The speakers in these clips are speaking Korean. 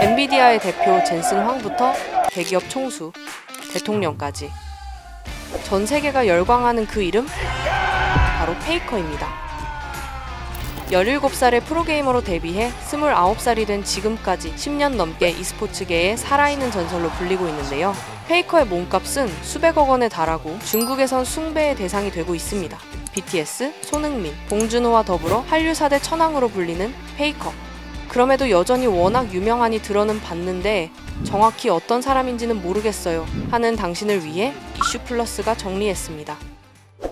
엔비디아의 대표 젠슨 황부터 대기업 총수, 대통령까지 전 세계가 열광하는 그 이름? 바로 페이커입니다. 17살의 프로게이머로 데뷔해 29살이 된 지금까지 10년 넘게 e스포츠계의 살아있는 전설로 불리고 있는데요. 페이커의 몸값은 수백억 원에 달하고 중국에선 숭배의 대상이 되고 있습니다. BTS, 손흥민, 봉준호와 더불어 한류 4대 천왕으로 불리는 페이커. 그럼에도 여전히 워낙 유명하니 들어는 봤는데 정확히 어떤 사람인지는 모르겠어요 하는 당신을 위해 이슈플러스가 정리했습니다.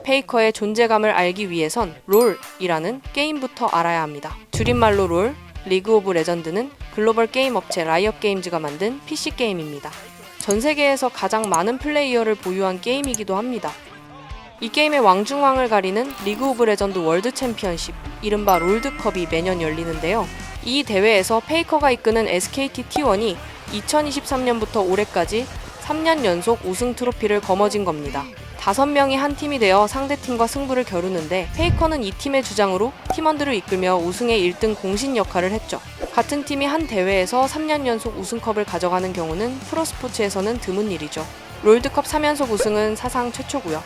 페이커의 존재감을 알기 위해선 롤이라는 게임부터 알아야 합니다. 줄임말로 롤, 리그 오브 레전드는 글로벌 게임 업체 라이엇 게임즈가 만든 PC 게임입니다. 전 세계에서 가장 많은 플레이어를 보유한 게임이기도 합니다. 이 게임의 왕중왕을 가리는 리그 오브 레전드 월드 챔피언십, 이른바 롤드컵이 매년 열리는데요. 이 대회에서 페이커가 이끄는 SKT T1이 2023년부터 올해까지 3년 연속 우승 트로피를 거머쥔 겁니다. 5명이 한 팀이 되어 상대팀과 승부를 겨루는데 페이커는 이 팀의 주장으로 팀원들을 이끌며 우승의 1등 공신 역할을 했죠. 같은 팀이 한 대회에서 3년 연속 우승컵을 가져가는 경우는 프로스포츠에서는 드문 일이죠. 롤드컵 3연속 우승은 사상 최초고요.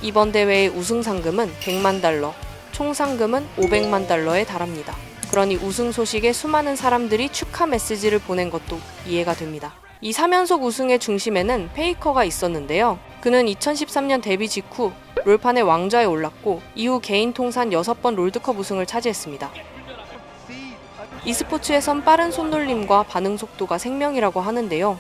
이번 대회의 우승 상금은 100만 달러, 총 상금은 500만 달러에 달합니다. 그러니 우승 소식에 수많은 사람들이 축하 메시지를 보낸 것도 이해가 됩니다. 이 3연속 우승의 중심에는 페이커가 있었는데요. 그는 2013년 데뷔 직후 롤판의 왕좌에 올랐고 이후 개인 통산 6번 롤드컵 우승을 차지했습니다. e스포츠에선 빠른 손놀림과 반응 속도가 생명이라고 하는데요.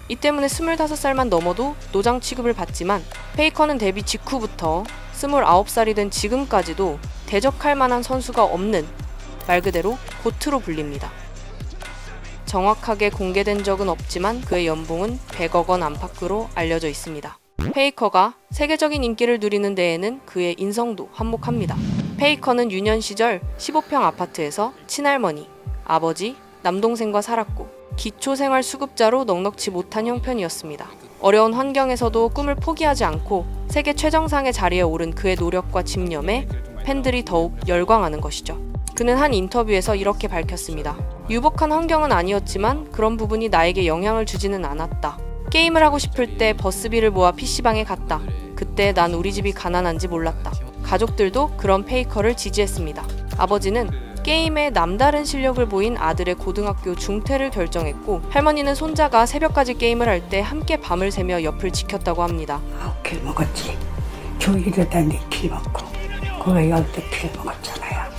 이 때문에 25살만 넘어도 노장 취급을 받지만 페이커는 데뷔 직후부터 29살이 된 지금까지도 대적할 만한 선수가 없는 말 그대로 고트로 불립니다. 정확하게 공개된 적은 없지만 그의 연봉은 100억 원 안팎으로 알려져 있습니다. 페이커가 세계적인 인기를 누리는 데에는 그의 인성도 한몫합니다. 페이커는 유년 시절 15평 아파트에서 친할머니, 아버지, 남동생과 살았고 기초생활수급자로 넉넉지 못한 형편이었습니다. 어려운 환경에서도 꿈을 포기하지 않고 세계 최정상의 자리에 오른 그의 노력과 집념에 팬들이 더욱 열광하는 것이죠. 그는 한 인터뷰에서 이렇게 밝혔습니다. 유복한 환경은 아니었지만 그런 부분이 나에게 영향을 주지는 않았다. 게임을 하고 싶을 때 버스비를 모아 PC방에 갔다. 그때 난 우리 집이 가난한지 몰랐다. 가족들도 그런 페이커를 지지했습니다. 아버지는 게임에 남다른 실력을 보인 아들의 고등학교 중퇴를 결정했고 할머니는 손자가 새벽까지 게임을 할 때 함께 밤을 새며 옆을 지켰다고 합니다. 9킬 먹었지. 주1일에 4킬 먹고 그거 12킬 먹었잖아요.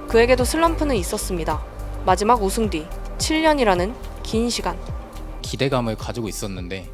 그에게도 슬럼프는 있었습니다. 마지막 우승 뒤 7년이라는 긴 시간. 기대감을 가지고 있었는데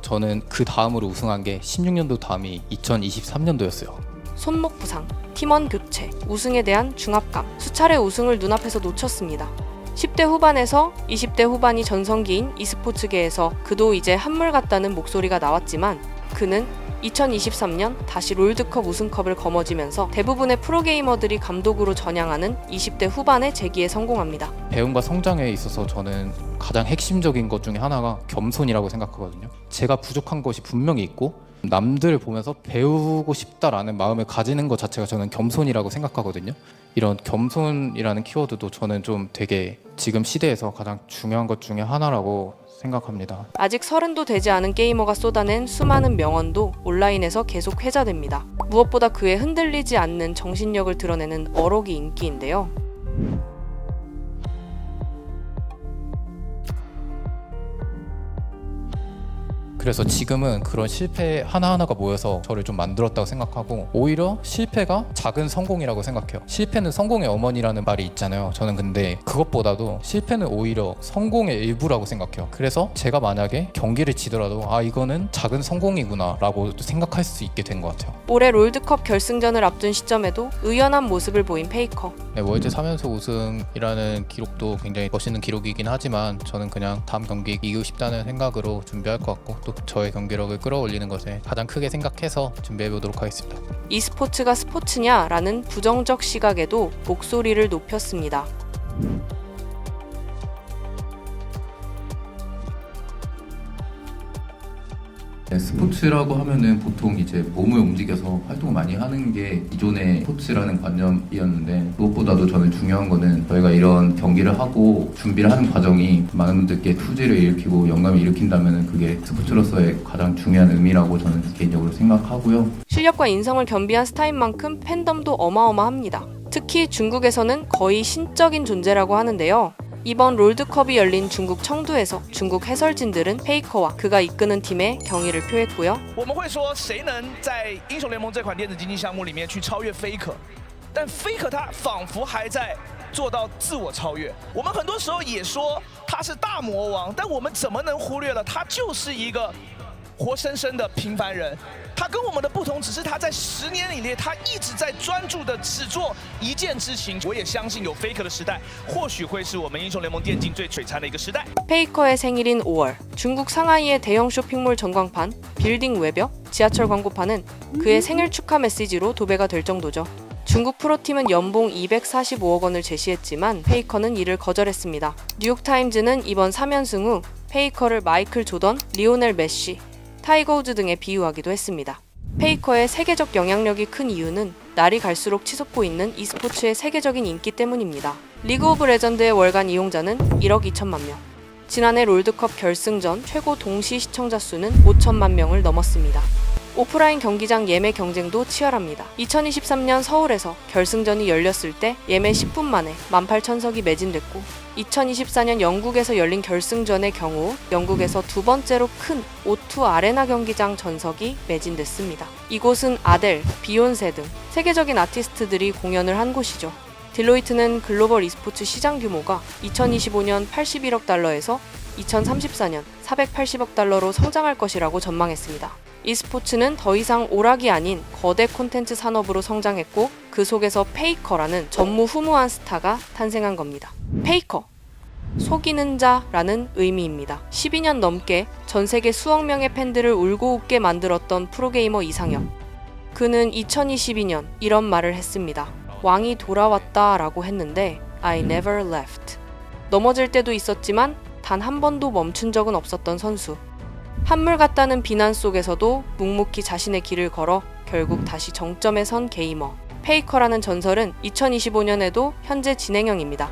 저는 그 다음으로 우승한 게 16년도 다음이 2023년도였어요. 손목 부상, 팀원 교체, 우승에 대한 중압감, 수차례 우승을 눈앞에서 놓쳤습니다. 10대 후반에서 20대 후반이 전성기인 e스포츠계에서 그도 이제 한물 같다는 목소리가 나왔지만 그는 2023년 다시 롤드컵 우승컵을 거머쥐면서 대부분의 프로게이머들이 감독으로 전향하는 20대 후반의 재기에 성공합니다. 배움과 성장에 있어서 저는 가장 핵심적인 것 중에 하나가 겸손이라고 생각하거든요. 제가 부족한 것이 분명히 있고 남들을 보면서 배우고 싶다라는 마음을 가지는 것 자체가 저는 겸손이라고 생각하거든요. 이런 겸손이라는 키워드도 저는 좀 되게 지금 시대에서 가장 중요한 것 중에 하나라고 생각합니다. 아직 30도 되지 않은 게이머가 쏟아낸 수많은 명언도 온라인에서 계속 회자됩니다. 무엇보다 그의 흔들리지 않는 정신력을 드러내는 어록이 인기인데요. 그래서 지금은 그런 실패 하나하나가 모여서 저를 좀 만들었다고 생각하고 오히려 실패가 작은 성공이라고 생각해요. 실패는 성공의 어머니라는 말이 있잖아요. 저는 근데 그것보다도 실패는 오히려 성공의 일부라고 생각해요. 그래서 제가 만약에 경기를 지더라도 이거는 작은 성공이구나 라고 생각할 수 있게 된 것 같아요. 올해 롤드컵 결승전을 앞둔 시점에도 의연한 모습을 보인 페이커. 월드 3연속 우승이라는 기록도 굉장히 멋있는 기록이긴 하지만 저는 그냥 다음 경기 이기고 싶다는 생각으로 준비할 것 같고 또 저의 경기력을 끌어올리는 것에 가장 크게 생각해서 준비해보도록 하겠습니다. e스포츠가 스포츠냐라는 부정적 시각에도 목소리를 높였습니다. 네, 스포츠라고 하면은 보통 이제 몸을 움직여서 활동을 많이 하는 게 기존의 스포츠라는 관념이었는데 무엇보다도 저는 중요한 거는 저희가 이런 경기를 하고 준비를 하는 과정이 많은 분들께 투지를 일으키고 영감을 일으킨다면 그게 스포츠로서의 가장 중요한 의미라고 저는 개인적으로 생각하고요. 실력과 인성을 겸비한 스타인 만큼 팬덤도 어마어마합니다. 특히 중국에서는 거의 신적인 존재라고 하는데요. 이번 롤드컵이 열린 중국 청두에서 중국 해설진들은 페이커와 그가 이끄는 팀의 경의를 표했고요. 我们会说谁能在英雄联盟这款电子竞技项目里面去超越 Faker， 但 Faker 他仿佛还在做到自我超越。我们很多时候也说他是大魔王，但我们怎么能忽略了他就是一个活生生的平凡人。他跟我们的不同，只是他在10年里面，他一直在专注的只做一件事情。我也相信有 Faker 的时代，或许会是我们英雄联盟电竞最璀璨的一个时代。 페이커의 생일인 5월, 중국 상하이의 대형 쇼핑몰 전광판, 빌딩 외벽, 지하철 광고판은 그의 생일 축하 메시지로 도배가 될 정도죠. 중국 프로팀은 연봉 245억 원을 제시했지만 페이커는 이를 거절했습니다. 뉴욕타임즈는 이번 3연승 후 페이커를 마이클 조던, 리오넬 메시, 타이거 우즈 등에 비유하기도 했습니다. 페이커의 세계적 영향력이 큰 이유는 날이 갈수록 치솟고 있는 e스포츠의 세계적인 인기 때문입니다. 리그 오브 레전드의 월간 이용자는 1억 2천만 명. 지난해 롤드컵 결승전 최고 동시 시청자 수는 5천만 명을 넘었습니다. 오프라인 경기장 예매 경쟁도 치열합니다. 2023년 서울에서 결승전이 열렸을 때 예매 10분 만에 18,000석이 매진됐고 2024년 영국에서 열린 결승전의 경우 영국에서 두 번째로 큰 O2 아레나 경기장 전석이 매진됐습니다. 이곳은 아델, 비욘세 등 세계적인 아티스트들이 공연을 한 곳이죠. 딜로이트는 글로벌 e스포츠 시장 규모가 2025년 81억 달러에서 2034년 480억 달러로 성장할 것이라고 전망했습니다. e스포츠는 더 이상 오락이 아닌 거대 콘텐츠 산업으로 성장했고 그 속에서 페이커라는 전무후무한 스타가 탄생한 겁니다. 페이커, 속이는 자라는 의미입니다. 12년 넘게 전 세계 수억 명의 팬들을 울고 웃게 만들었던 프로게이머 이상혁. 그는 2022년 이런 말을 했습니다. 왕이 돌아왔다 라고 했는데 I never left. 넘어질 때도 있었지만 단 한 번도 멈춘 적은 없었던 선수. 한물 같다는 비난 속에서도 묵묵히 자신의 길을 걸어 결국 다시 정점에 선 게이머. 페이커라는 전설은 2025년에도 현재 진행형입니다.